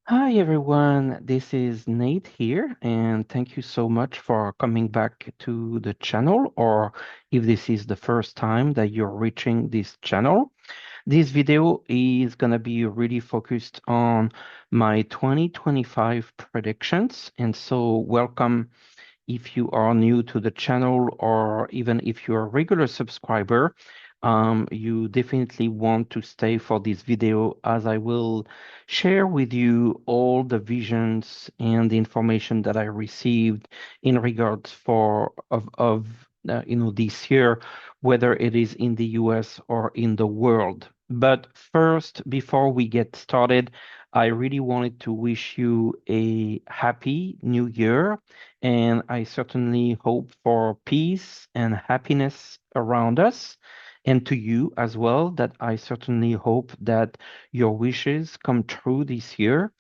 Hi everyone, this is Nate here, and thank you so much for coming back to the channel, or if this is the first time that you're reaching this channel. This video is going to be really focused on my 2025 predictions, and so welcome if you are new to the channel or even if you're a regular subscriber. You definitely want to stay for this video as I will share with you all the visions and the information that I received in regards of this year, whether it is in the US or in the world. But first, before we get started, I really wanted to wish you a happy new year, and I certainly hope for peace and happiness around us. And to you as well, that I certainly hope that your wishes come true this year.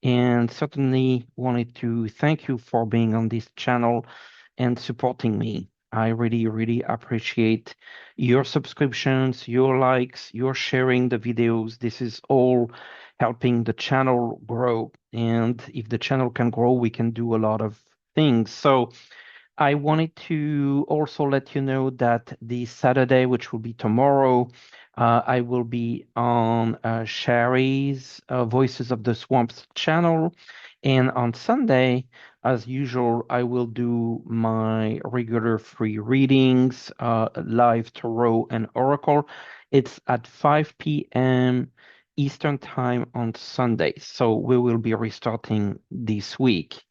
And certainly wanted to thank you for being on this channel and supporting me. I really, really appreciate your subscriptions, your likes, your sharing the videos. This is all helping the channel grow. And if the channel can grow, we can do a lot of things. So I wanted to also let you know that the Saturday, which will be tomorrow, I will be on Sherry's Voices of the Swamps channel. And on Sunday, as usual, I will do my regular free readings, live tarot and oracle. It's at 5 p.m. Eastern Time on Sunday. So we will be restarting this week.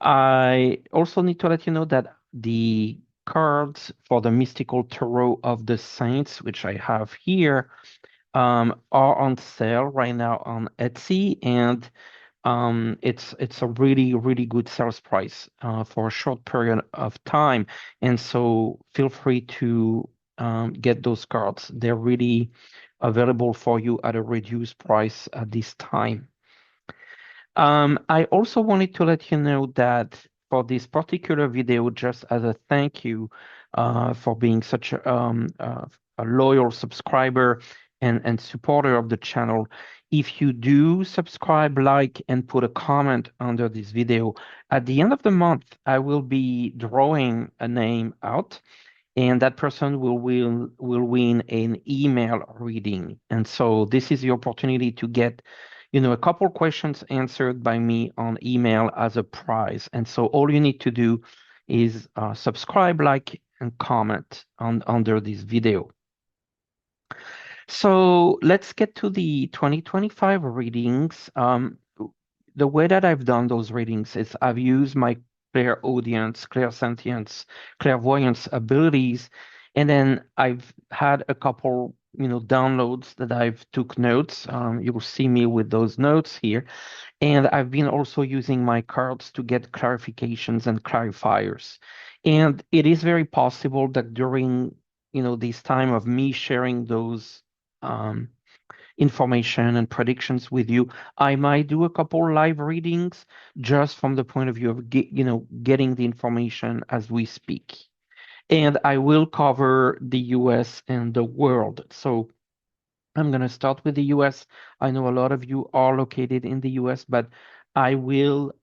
I also need to let you know that the cards for the Mystical Tarot of the Saints, which I have here, are on sale right now on Etsy, and it's a really, really good sales price for a short period of time. And so feel free to get those cards. They're really available for you at a reduced price at this time. I also wanted to let you know that for this particular video, just as a thank you for being such a loyal subscriber and supporter of the channel, if you do subscribe, like, and put a comment under this video, at the end of the month, I will be drawing a name out, and that person will win an email reading. And so this is the opportunity to get, a couple questions answered by me on email as a prize. And so all you need to do is subscribe, like, and comment on under this video. So let's get to the 2025 readings. The way that I've done those readings is I've used my clairaudience, clairsentience, clairvoyance abilities, and then I've had a couple, downloads that I've took notes. You'll see me with those notes here, and I've been also using my cards to get clarifications and clarifiers. And it is very possible that during, this time of me sharing those um, information and predictions with you, I might do a couple live readings just from the point of view of getting the information as we speak. And I will cover the US and the world. So I'm going to start with the US. I know a lot of you are located in the US, but I will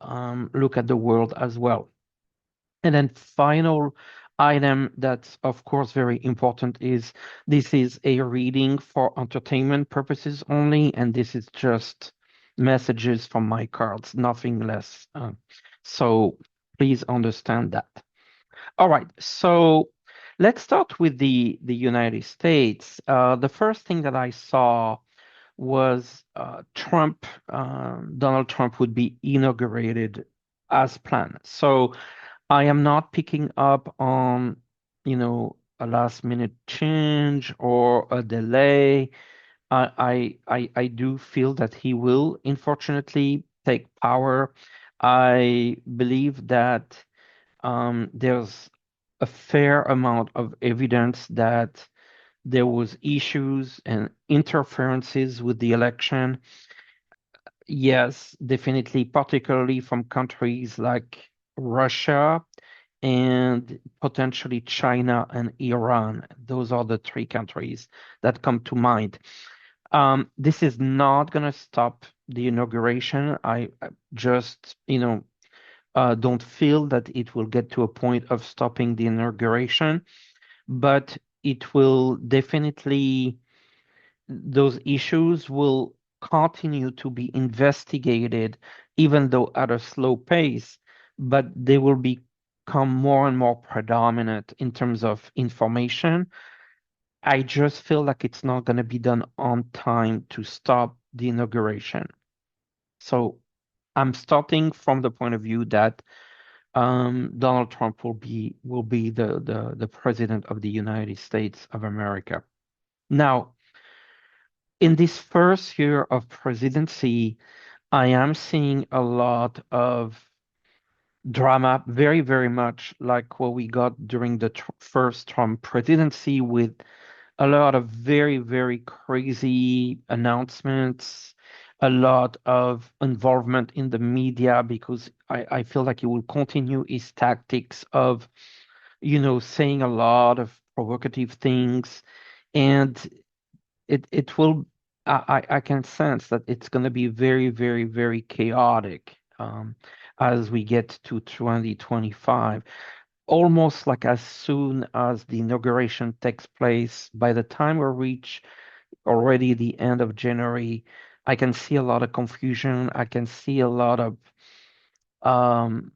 look at the world as well. And then final item that's of course very important is this is a reading for entertainment purposes only, and this is just messages from my cards, nothing less. So please understand that. All right, so let's start with the United States. The first thing that I saw was Donald Trump would be inaugurated as planned. So I am not picking up on, a last minute change or a delay. I do feel that he will, unfortunately, take power. I believe that there's a fair amount of evidence that there was issues and interferences with the election. Yes, definitely, particularly from countries like Russia and potentially China and Iran. Those are the three countries that come to mind. This is not going to stop the inauguration. I just, don't feel that it will get to a point of stopping the inauguration, but it will definitely, those issues will continue to be investigated, even though at a slow pace, but they will become more and more predominant in terms of information. I just feel like it's not going to be done on time to stop the inauguration. So I'm starting from the point of view that Donald Trump will be the president of the United States of America. Now, in this first year of presidency, I am seeing a lot of drama, very, very much like what we got during the first Trump presidency, with a lot of very, very crazy announcements, a lot of involvement in the media, because I feel like he will continue his tactics of, saying a lot of provocative things. And it will, I can sense that it's going to be very, very, very chaotic, as we get to 2025. Almost like as soon as the inauguration takes place, by the time we reach already the end of January, I can see a lot of confusion. I can see a lot of um,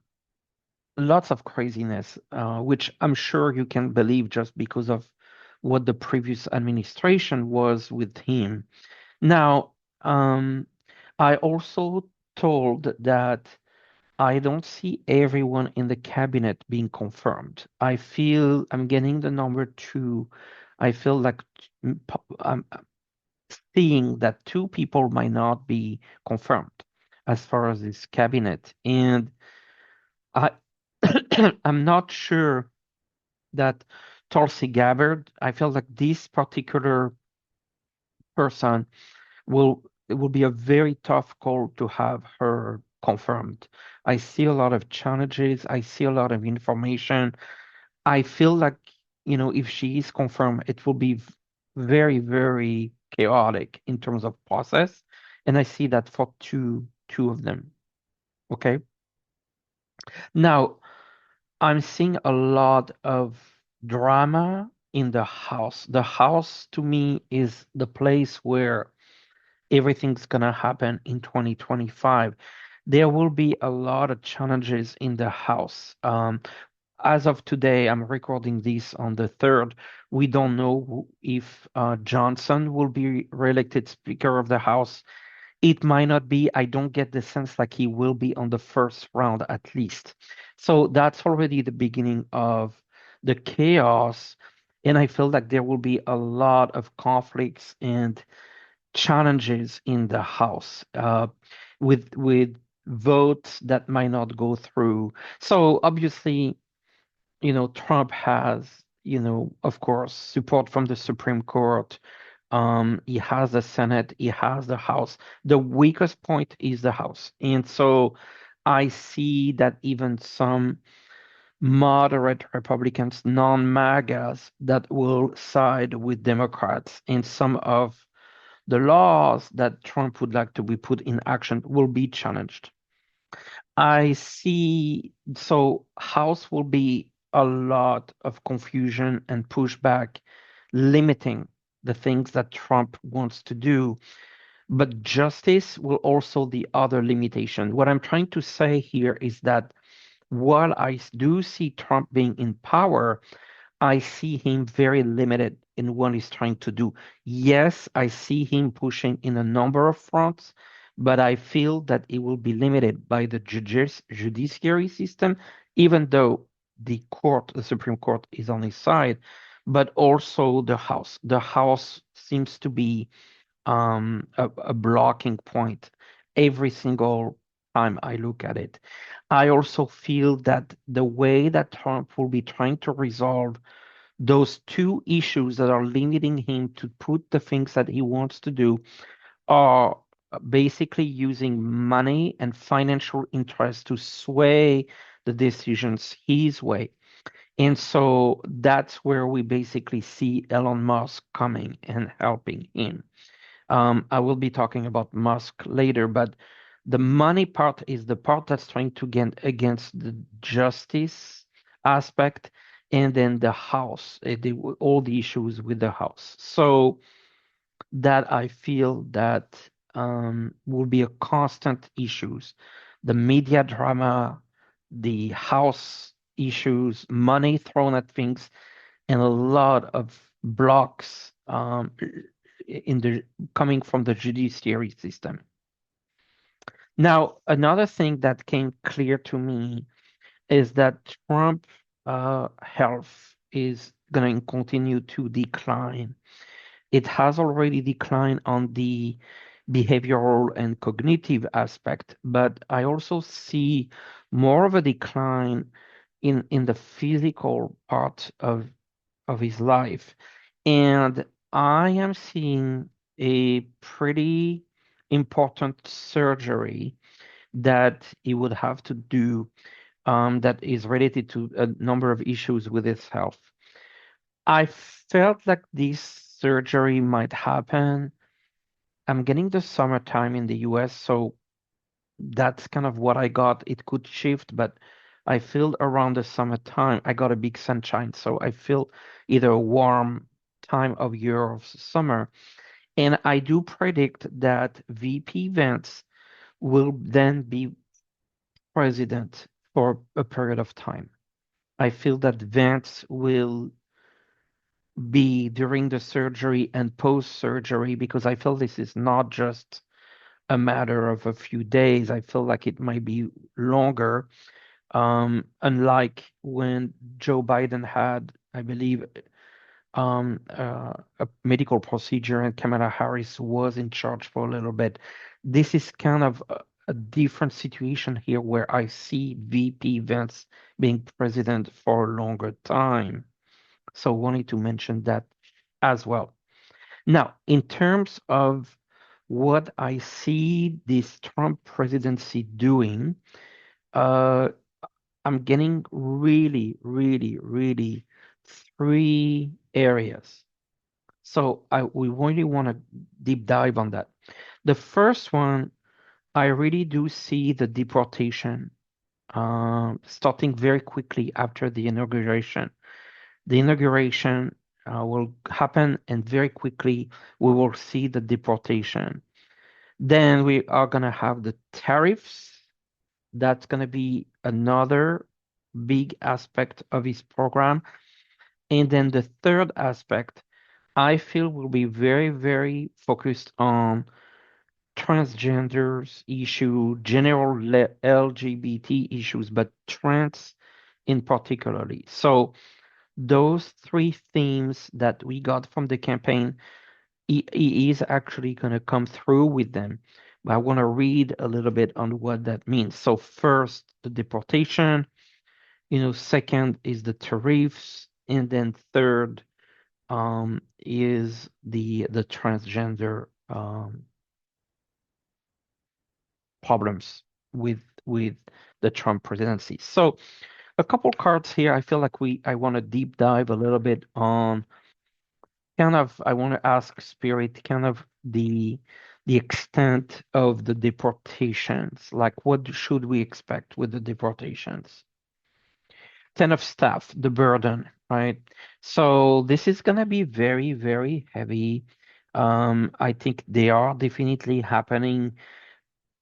lots of craziness, which I'm sure you can believe just because of what the previous administration was with him. Now, I also told that I don't see everyone in the cabinet being confirmed. I feel I'm getting the number two. I feel like I'm seeing that two people might not be confirmed as far as this cabinet. And I I'm not sure that Tulsi Gabbard, I feel like this particular person it will be a very tough call to have her confirmed. I see a lot of challenges. I see a lot of information. I feel like, if she is confirmed, it will be very, very chaotic in terms of process. And I see that for two of them. Okay. Now, I'm seeing a lot of drama in the house. The house to me is the place where everything's gonna happen in 2025. There will be a lot of challenges in the House. As of today, I'm recording this on the 3rd. We don't know if Johnson will be reelected Speaker of the House. It might not be. I don't get the sense like he will be on the first round at least. So that's already the beginning of the chaos. And I feel like there will be a lot of conflicts and challenges in the House, with votes that might not go through. So obviously, Trump has, of course, support from the Supreme Court. He has the Senate, he has the House. The weakest point is the House. And so I see that even some moderate Republicans, non-MAGAs, that will side with Democrats, and some of the laws that Trump would like to be put in action will be challenged. I see, so House will be a lot of confusion and pushback, limiting the things that Trump wants to do. But justice will also the other limitation. What I'm trying to say here is that while I do see Trump being in power, I see him very limited in what he's trying to do. Yes, I see him pushing in a number of fronts, but I feel that it will be limited by the judiciary system, even though the Supreme Court is on his side, but also the House. The House seems to be a blocking point every single time I look at it. I also feel that the way that Trump will be trying to resolve those two issues that are limiting him to put the things that he wants to do are basically using money and financial interest to sway the decisions his way. And so that's where we basically see Elon Musk coming and helping him. I will be talking about Musk later, but the money part is the part that's trying to get against the justice aspect, and then the house, all the issues with the house. So that I feel that will be a constant issues. The media drama, the house issues, money thrown at things, and a lot of blocks in the coming from the judiciary system. Now, another thing that came clear to me is that Trump health is going to continue to decline. It has already declined on the behavioral and cognitive aspect, but I also see more of a decline in the physical part of his life. And I am seeing a pretty important surgery that he would have to do that is related to a number of issues with his health. I felt like this surgery might happen. I'm getting the summertime in the US, so that's kind of what I got. It could shift, but I feel around the summertime, I got a big sunshine, so I feel either a warm time of year or summer. And I do predict that VP Vance will then be president for a period of time. I feel that Vance will be during the surgery and post-surgery because I feel this is not just a matter of a few days. I feel like it might be longer. Unlike when Joe Biden had, I believe, a medical procedure and Kamala Harris was in charge for a little bit. This is kind of a different situation here where I see VP Vance being president for a longer time. So wanted to mention that as well. Now, in terms of what I see this Trump presidency doing, uh, I'm getting really, really, really three areas. So we really want to deep dive on that. The first one, I really do see the deportation starting very quickly after the inauguration. The inauguration will happen, and very quickly we will see the deportation. Then we are going to have the tariffs. That's going to be another big aspect of his program. And then the third aspect, I feel will be very, very focused on transgenders issue, general LGBT issues, but trans in particularly. So those three themes that we got from the campaign, he is actually going to come through with them. But I want to read a little bit on what that means. So first, the deportation, second is the tariffs, and then third is the transgender problems with the Trump presidency. So a couple cards here. I feel like I want to deep dive a little bit on kind of I want to ask Spirit kind of the extent of the deportations. Like what should we expect with the deportations? Ten of staff, the burden, right? So this is gonna be very, very heavy. I think they are definitely happening.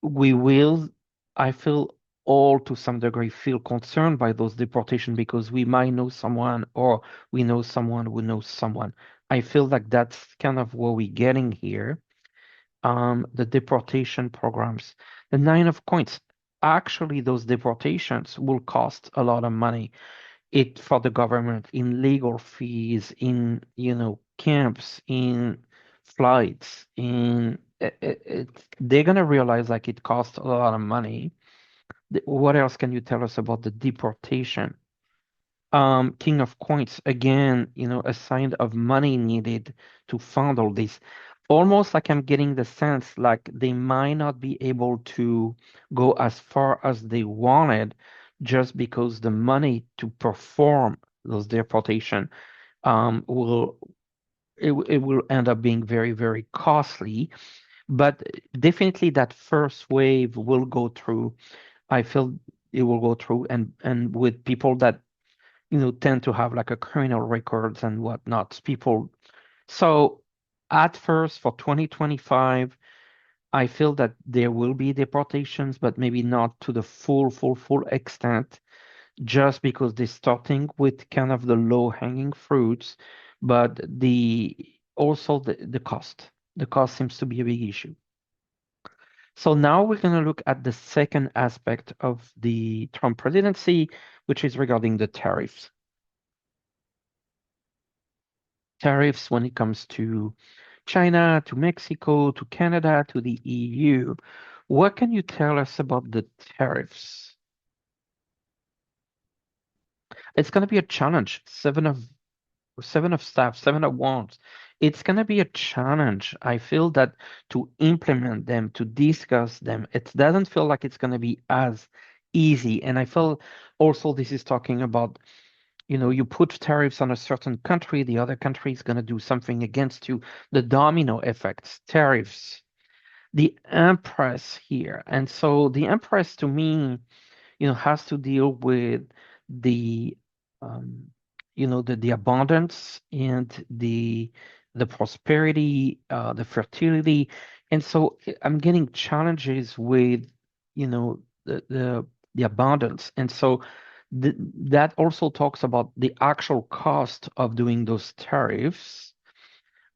We will, I feel all to some degree feel concerned by those deportation because we might know someone or we know someone who knows someone. I feel like that's kind of what we're getting here. The deportation programs, the nine of coins. Actually, those deportations will cost a lot of money it for the government in legal fees, in camps, in flights, they're gonna realize like it costs a lot of money. What else can you tell us about the deportation? King of Coins, again, a sign of money needed to fund all this. Almost like I'm getting the sense like they might not be able to go as far as they wanted just because the money to perform those deportation will it will end up being very, very costly. But definitely that first wave will go through. I feel it will go through, and with people that tend to have like a criminal records and whatnot. People. So at first for 2025, I feel that there will be deportations, but maybe not to the full extent, just because they're starting with kind of the low-hanging fruits, but the also the cost. The cost seems to be a big issue. So now we're going to look at the second aspect of the Trump presidency, which is regarding the tariffs. Tariffs when it comes to China, to Mexico, to Canada, to the EU. What can you tell us about the tariffs? It's going to be a challenge. Seven of staff, seven of wands. It's going to be a challenge. I feel that to implement them, to discuss them, it doesn't feel like it's going to be as easy. And I feel also this is talking about, you put tariffs on a certain country, the other country is going to do something against you. The domino effects, tariffs, the Empress here. And so the Empress to me, has to deal with the um, the abundance and the prosperity, the fertility. And so I'm getting challenges with, the abundance. And so th that also talks about the actual cost of doing those tariffs.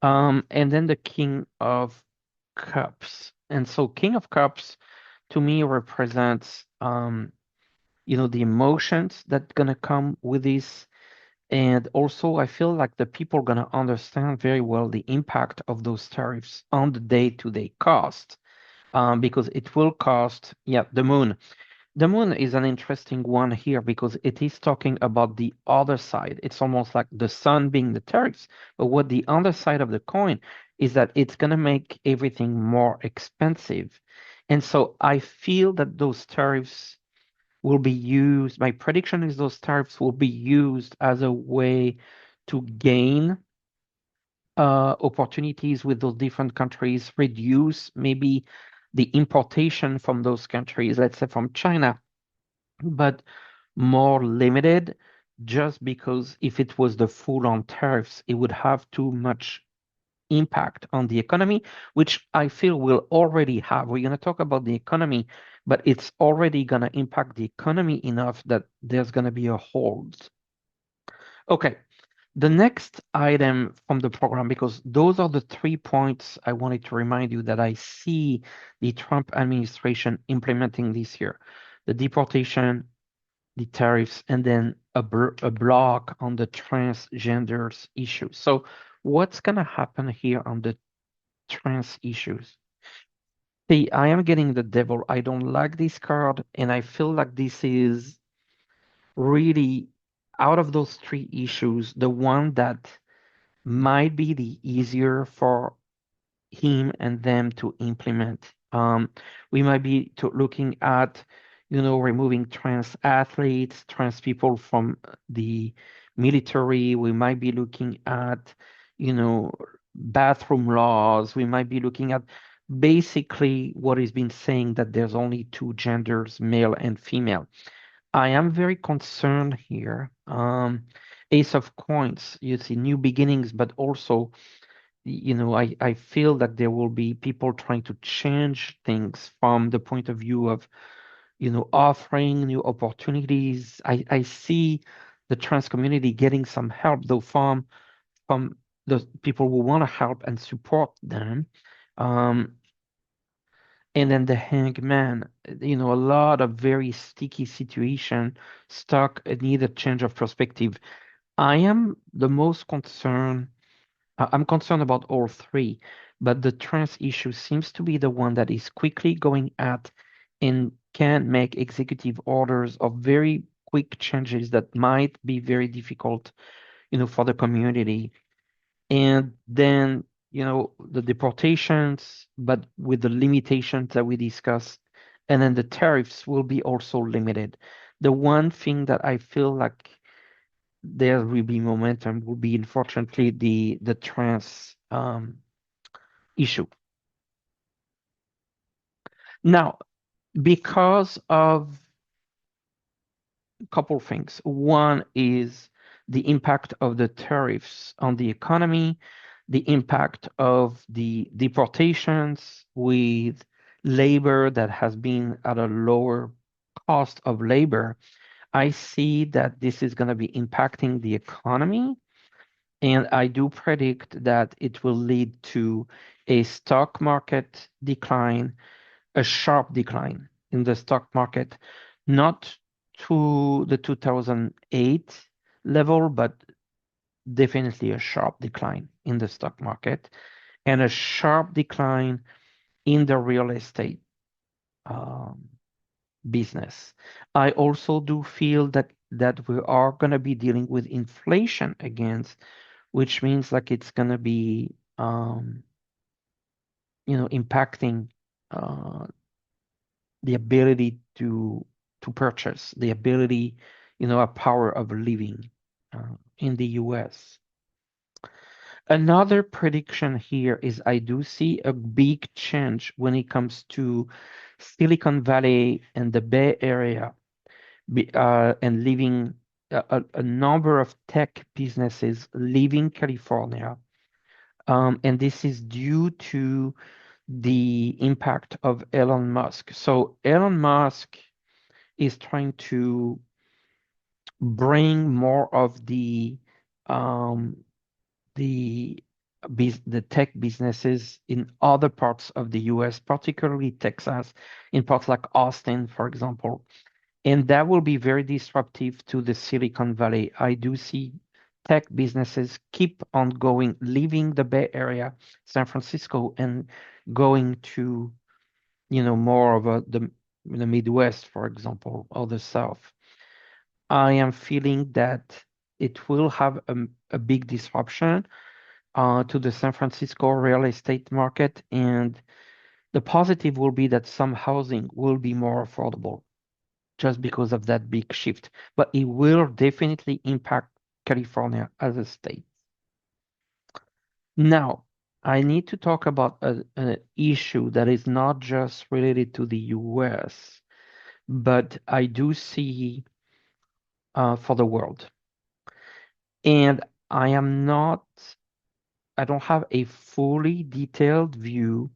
And then the King of Cups. And so King of Cups to me represents the emotions that gonna come with this. And also, I feel like the people are gonna understand very well the impact of those tariffs on the day-to-day cost, because it will cost, yeah, the moon. The moon is an interesting one here because it is talking about the other side. It's almost like the sun being the tariffs, but what the other side of the coin is that it's gonna make everything more expensive. And so I feel that those tariffs will be used, my prediction is those tariffs will be used as a way to gain opportunities with those different countries, reduce maybe the importation from those countries, let's say from China, but more limited, just because if it was the full-on tariffs, it would have too much impact on the economy, which I feel will already have. We're going to talk about the economy, but it's already going to impact the economy enough that there's going to be a hold. Okay, the next item from the program, because those are the 3 points I wanted to remind you that I see the Trump administration implementing this year: the deportation, the tariffs, and then a block on the transgenders issue. So what's going to happen here on the trans issues? See, I am getting the devil. I don't like this card, and I feel like this is really out of those three issues, the one that might be the easier for him and them to implement. We might be looking at, removing trans athletes, trans people from the military. We might be looking at, you know, bathroom laws. We might be looking at basically what has been saying that there's only two genders, male and female. I am very concerned here. Ace of Coins, you see new beginnings, but also I feel that there will be people trying to change things from the point of view of, offering new opportunities. I see the trans community getting some help, though, from the people who want to help and support them. Um, and then the hangman, a lot of very sticky situation, stuck, need a change of perspective. I am the most concerned I'm concerned about all three, but the trans issue seems to be the one that is quickly going at and can make executive orders of very quick changes that might be very difficult, for the community. And then, the deportations, but with the limitations that we discussed, and then the tariffs will be also limited. The one thing that I feel like there will be momentum will be unfortunately the trans issue. Now, because of a couple things. One is the impact of the tariffs on the economy, the impact of the deportations with labor that has been at a lower cost of labor. I see that this is going to be impacting the economy, and I do predict that it will lead to a stock market decline, a sharp decline in the stock market, not to the 2008 level, but definitely a sharp decline in the stock market and a sharp decline in the real estate um, business. I also do feel that we are going to be dealing with inflation again, which means like it's going to be impacting uh, the ability to purchase, the ability, a power of living in the US. Another prediction here is I do see a big change when it comes to Silicon Valley and the Bay Area, and leaving a number of tech businesses leaving California. And this is due to the impact of Elon Musk. So Elon Musk is trying to bring more of um, the the tech businesses in other parts of the US, particularly Texas, in parts like Austin, for example. And that will be very disruptive to the Silicon Valley. I do see tech businesses keep on going, leaving the Bay Area, San Francisco, and going to, more of the Midwest, for example, or the South. I am feeling that it will have a big disruption to the San Francisco real estate market. And the positive will be that some housing will be more affordable just because of that big shift. But it will definitely impact California as a state. Now, I need to talk about an issue that is not just related to the US, but I do see for the world. And I am not, I don't have a fully detailed view,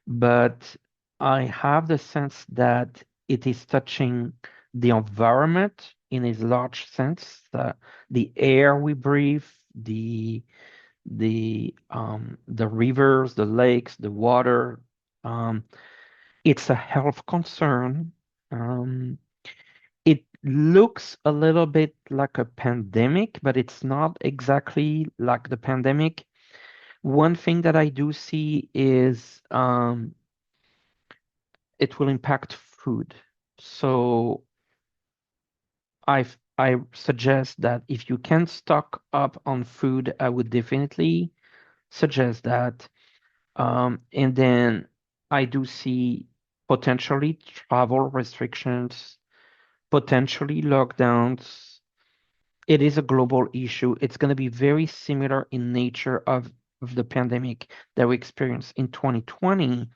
but I have the sense that it is touching the environment in a large sense, the air we breathe, the rivers, the lakes, the water. Um, it's a health concern. Um, it looks a little bit like a pandemic, but it's not exactly like the pandemic. One thing that I do see is it will impact food. So I suggest that if you can stock up on food, I would definitely suggest that. And then I do see potentially travel restrictions, potentially lockdowns. It is a global issue. It's going to be very similar in nature of the pandemic that we experienced in 2020,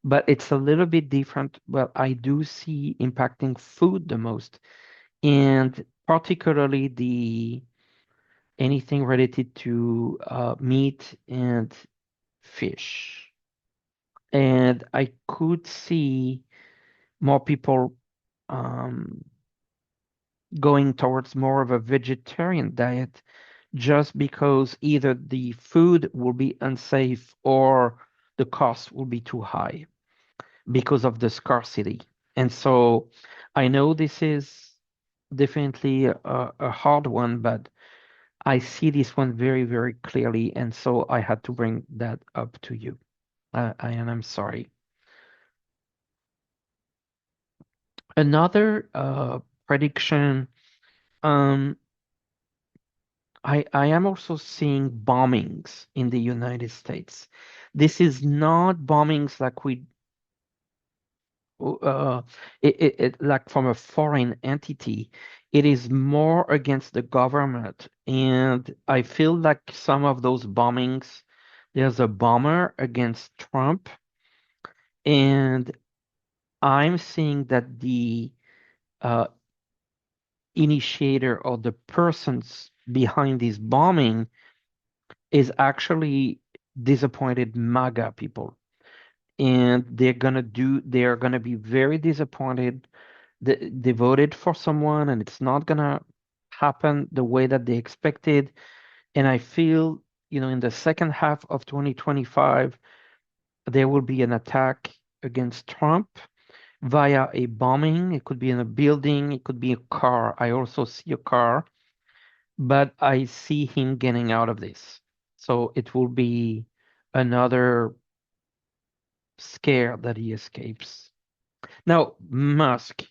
but it's a little bit different. But I do see impacting food the most, and particularly the anything related to meat and fish. And I could see more people um, going towards more of a vegetarian diet just because either the food will be unsafe or the cost will be too high because of the scarcity. And so I know this is definitely a hard one, but I see this one very, very clearly. And so I had to bring that up to you. And I'm sorry. Another prediction, um, I am also seeing bombings in the United States. This is not bombings like uh, like from a foreign entity. It is more against the government. And I feel like some of those bombings, there's a bomber against Trump, and I'm seeing that the uh, initiator or the persons behind this bombing is actually disappointed MAGA people. And they're gonna be very disappointed. They voted for someone and it's not gonna happen the way that they expected. And I feel, in the second half of 2025, there will be an attack against Trump via a bombing. It could be in a building, it could be a car. I also see a car, but I see him getting out of this. So it will be another scare that he escapes. Now, Musk.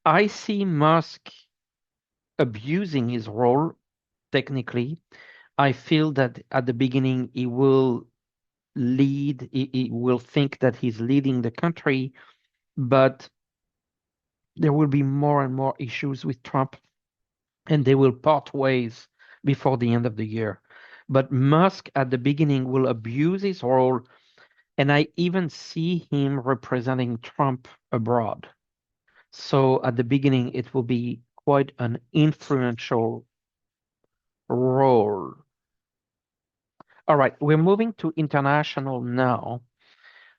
I see Musk abusing his role technically. I feel that at the beginning he will think that he's leading the country, but there will be more and more issues with Trump, and they will part ways before the end of the year. But Musk at the beginning will abuse his role, and I even see him representing Trump abroad. So at the beginning, it will be quite an influential role. All right, we're moving to international now.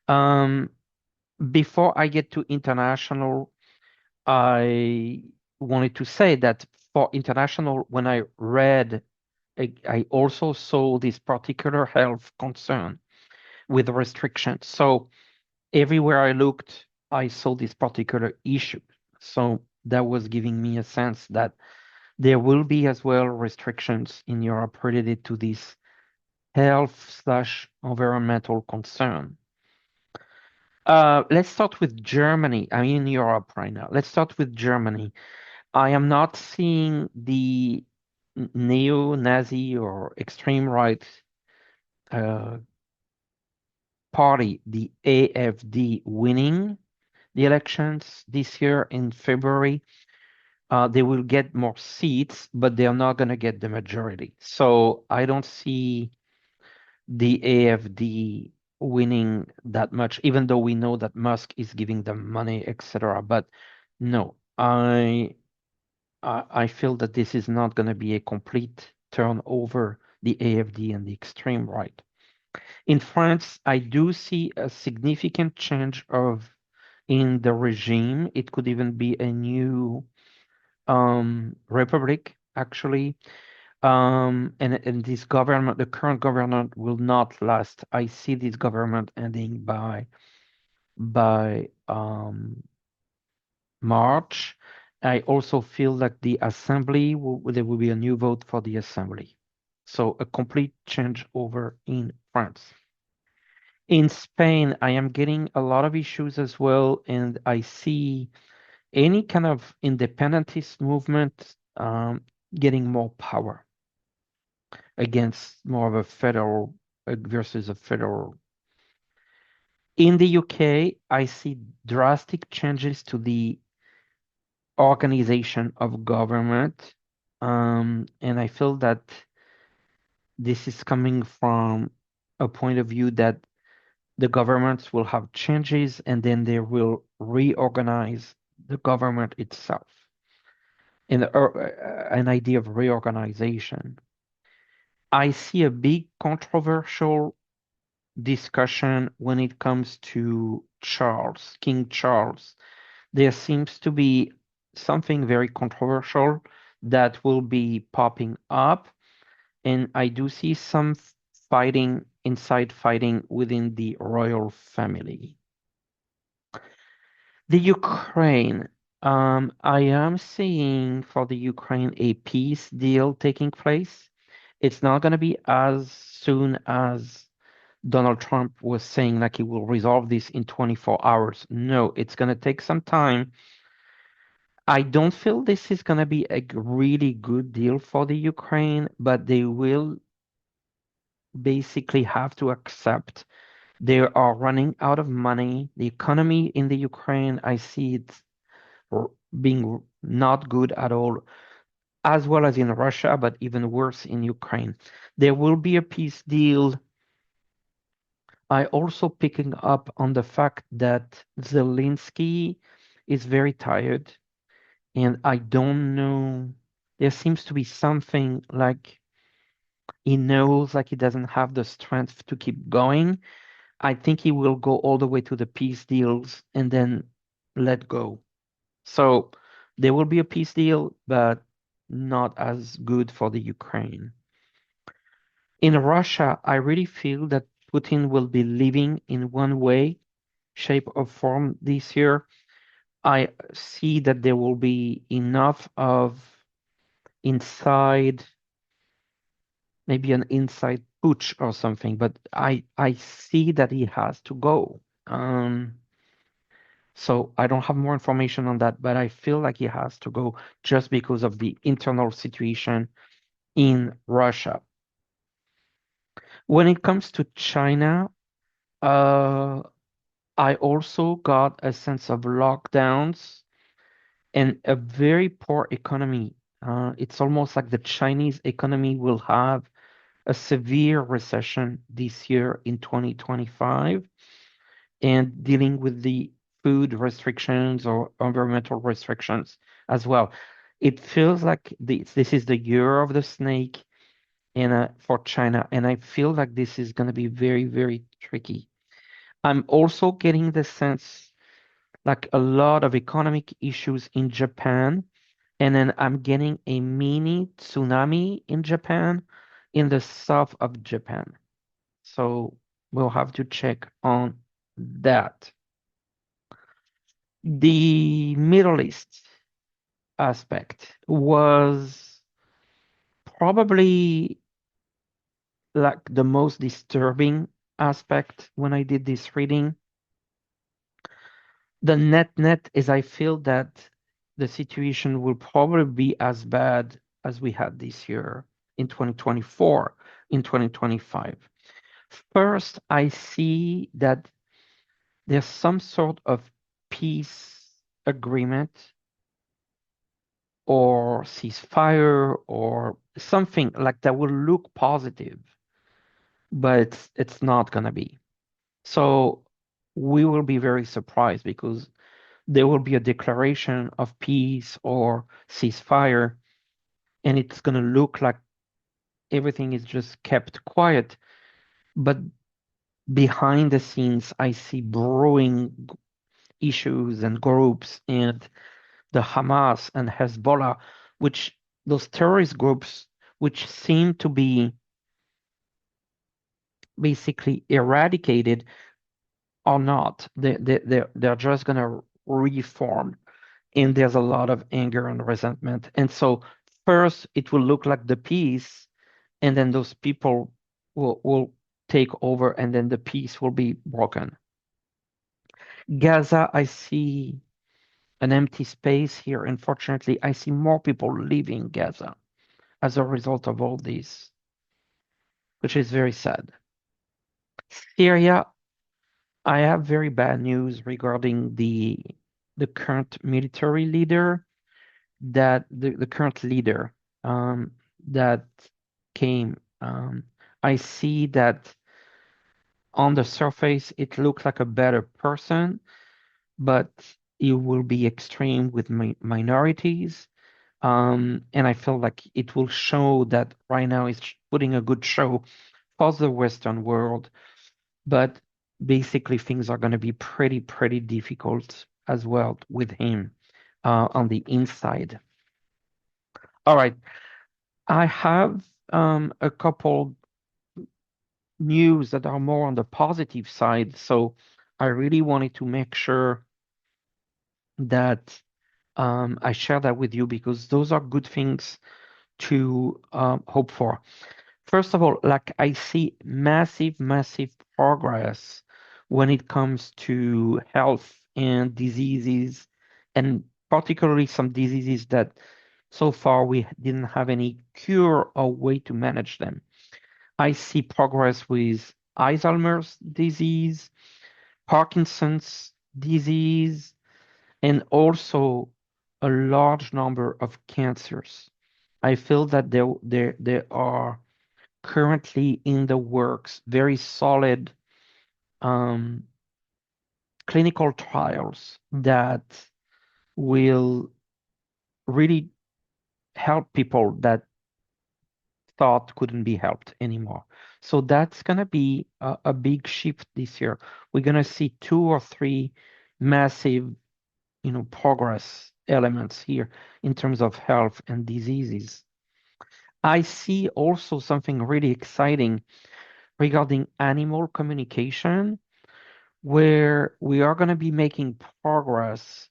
Um, Before I get to international, I wanted to say that for international, when I read, I also saw this particular health concern with restrictions. So everywhere I looked, I saw this particular issue. So that was giving me a sense that there will be as well restrictions in Europe related to this health/environmental concern. Let's start with Germany. I'm in Europe right now. Let's start with Germany. I am not seeing the neo-Nazi or extreme right uh, party, the AfD, winning the elections this year in February. They will get more seats, but they're not going to get the majority. So I don't see the AfD winning that much, even though we know that Musk is giving them money, etc. But no, I feel that this is not going to be a complete turnover, the AfD and the extreme right. In France, I do see a significant change of in the regime. It could even be a new republic, actually. And this government, the current government, will not last. I see this government ending by March. I also feel that the assembly there will be a new vote for the assembly. So a complete change over in France. In Spain, I am getting a lot of issues as well, and I see any kind of independentist movement getting more power against more of a federal versus a federal. In the UK, I see drastic changes to the organization of government, and I feel that this is coming from a point of view that the governments will have changes and then they will reorganize the government itself. In an idea of reorganization, I see a big controversial discussion when it comes to Charles, King Charles. There seems to be something very controversial that will be popping up, and I do see some fighting, inside fighting within the royal family. The Ukraine. I am seeing for the Ukraine a peace deal taking place. It's not going to be as soon as Donald Trump was saying like he will resolve this in 24 hours. No, it's going to take some time. I don't feel this is going to be a really good deal for the Ukraine, but they will basically have to accept they are running out of money. The economy in the Ukraine, I see it being not good at all, as well as in Russia, but even worse in Ukraine. There will be a peace deal. I also picking up on the fact that Zelensky is very tired, and I don't know. There seems to be something like he knows like he doesn't have the strength to keep going. I think he will go all the way to the peace deals and then let go. So there will be a peace deal, but not as good for the Ukraine. In Russia, I really feel that Putin will be leaving in one way, shape, or form this year. I see that there will be enough of inside, maybe an inside putsch or something, but I see that he has to go. So I don't have more information on that, but I feel like he has to go just because of the internal situation in Russia. When it comes to China, uh, I also got a sense of lockdowns and a very poor economy. It's almost like the Chinese economy will have a severe recession this year in 2025 and dealing with the food restrictions or environmental restrictions as well. It feels like this is the year of the snake and for China, and I feel like this is going to be very, very tricky. I'm also getting the sense like a lot of economic issues in Japan, and then I'm getting a mini tsunami in Japan, in the south of Japan. So we'll have to check on that. The Middle East aspect was probably like the most disturbing aspect when I did this reading. The net is I feel that the situation will probably be as bad as we had this year in 2024, in 2025. First, I see that there's some sort of peace agreement or ceasefire or something like that will look positive, but it's not going to be. So we will be very surprised because there will be a declaration of peace or ceasefire, and it's going to look like everything is just kept quiet. But behind the scenes, I see brewing issues and groups and the Hamas and Hezbollah, which those terrorist groups, which seem to be basically eradicated, are not. They're just going to reform. And there's a lot of anger and resentment. And so, first, it will look like the peace, and then those people will take over, and then the peace will be broken. Gaza, I see an empty space here. Unfortunately, I see more people leaving Gaza as a result of all this, which is very sad. Syria, I have very bad news regarding the current military leader, that the current leader that came. I see that on the surface it looks like a better person, but it will be extreme with minorities. And I feel like it will show that right now it's putting a good show for the Western world, but basically things are going to be pretty, pretty difficult as well with him on the inside. All right, I have a couple news that are more on the positive side, so I really wanted to make sure that I share that with you because those are good things to hope for. First of all, like I see massive, massive progress when it comes to health and diseases, and particularly some diseases that so far we didn't have any cure or way to manage them. I see progress with Alzheimer's disease, Parkinson's disease, and also a large number of cancers. I feel that there are currently in the works very solid um, clinical trials that will really help people that thought couldn't be helped anymore. So that's going to be a big shift this year. We're going to see two or three massive, progress elements here in terms of health and diseases. I see also something really exciting regarding animal communication, where we are going to be making progress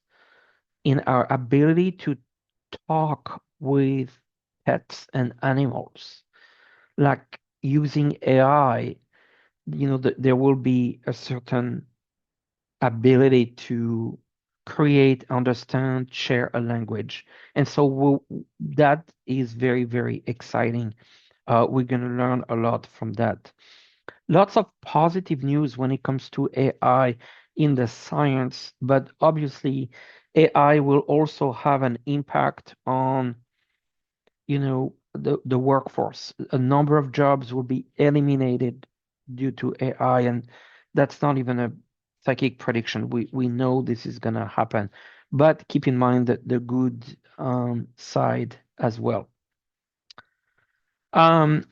in our ability to talk with pets and animals, like using AI. There will be a certain ability to create, understand, share a language. And so that is very, very exciting. We're going to learn a lot from that. Lots of positive news when it comes to AI in the science, but obviously AI will also have an impact on, the workforce. A number of jobs will be eliminated due to AI, and that's not even a psychic prediction. We know this is gonna happen, but keep in mind that the good side as well. Um,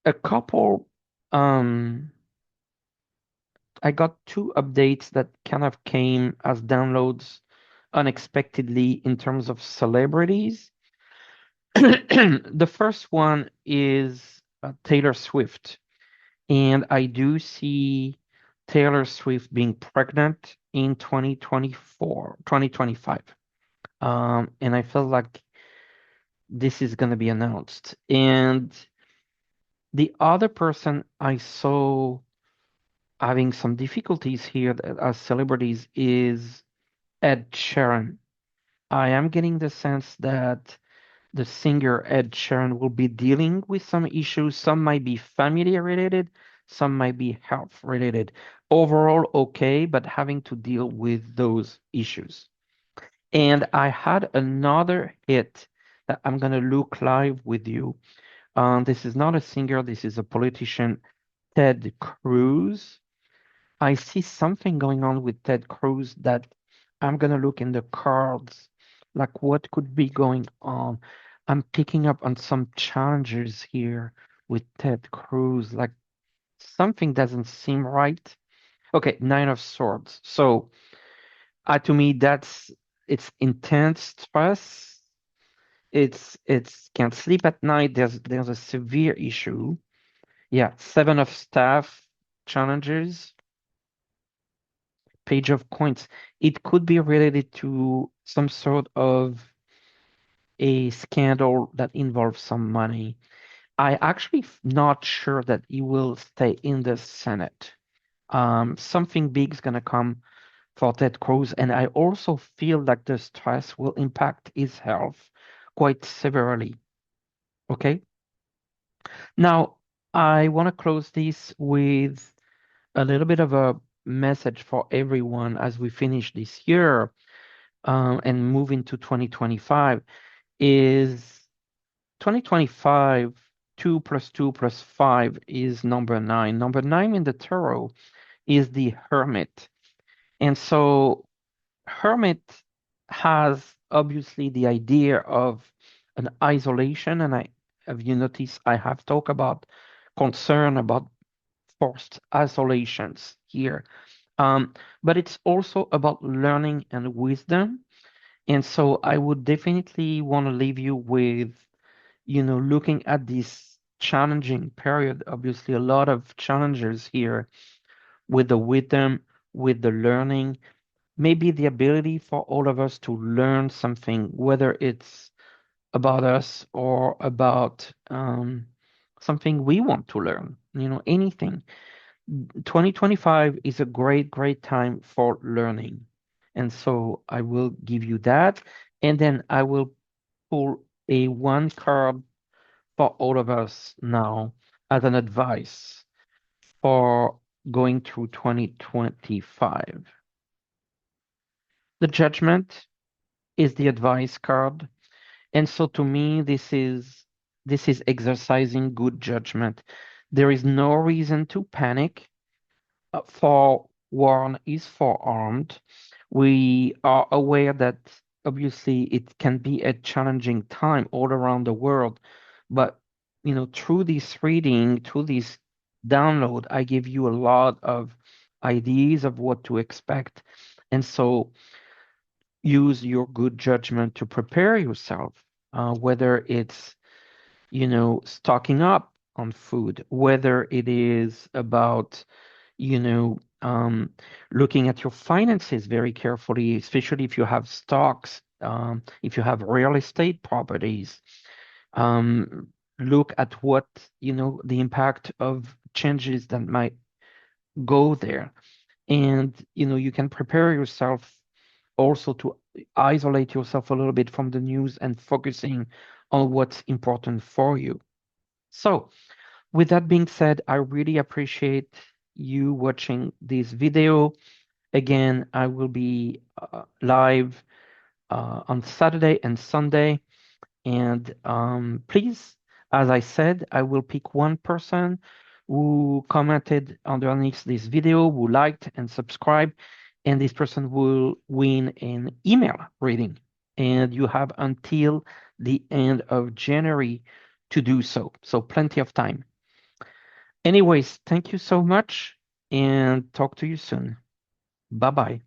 a couple I got two updates that kind of came as downloads unexpectedly in terms of celebrities. The first one is Taylor Swift, and I do see Taylor Swift being pregnant in 2024, 2025. And I feel like this is going to be announced. And the other person I saw having some difficulties here as celebrities is Ed Sheeran. I am getting the sense that the singer Ed Sheeran will be dealing with some issues. Some might be family related, some might be health related. Overall, okay, but having to deal with those issues. And I had another hit that I'm going to look live with you. This is not a singer, this is a politician, Ted Cruz. I see something going on with Ted Cruz that I'm gonna look in the cards, like what could be going on. I'm picking up on some challenges here with Ted Cruz, like something doesn't seem right. Okay, Nine of Swords. So, to me, it's intense stress. It's can't sleep at night. There's a severe issue. Yeah, Seven of Staff challenges. Page of coins. It could be related to some sort of a scandal that involves some money. I actually not sure that he will stay in the Senate. Something big is gonna come for Ted Cruz, and I also feel like the stress will impact his health quite severely. Okay. Now, I want to close this with a little bit of a message for everyone as we finish this year. And move into 2025 is 2025, 2 plus 2 plus 5 is number 9. Number 9 in the tarot is the Hermit. And so Hermit has obviously the idea of an isolation. And have you noticed I have talked about concern about forced isolations here. But it's also about learning and wisdom. And so I would definitely want to leave you with, looking at this challenging period. Obviously, a lot of challenges here with the wisdom, with the learning, maybe the ability for all of us to learn something, whether it's about us or about something we want to learn, anything. 2025 is a great, great time for learning. And so I will give you that. And then I will pull a one card for all of us now as an advice for going through 2025. The Judgment. is the advice card. And so to me, this is exercising good judgment. There is no reason to panic. Forewarned is forearmed. We are aware that obviously it can be a challenging time all around the world, but through this reading, through this download, I give you a lot of ideas of what to expect. And so use your good judgment to prepare yourself, whether it's stocking up on food, whether it is about, you know, um, looking at your finances very carefully, especially if you have stocks, if you have real estate properties. Um, Look at what, the impact of changes that might go there. And, you can prepare yourself also to isolate yourself a little bit from the news and focusing on what's important for you. So, with that being said, I really appreciate you watching this video. Again, I will be live on Saturday and Sunday. And please, as I said, I will pick one person who commented underneath this video, who liked and subscribed, and this person will win an email reading. And you have until the end of January to do so. So plenty of time. Anyways, thank you so much and talk to you soon. Bye bye.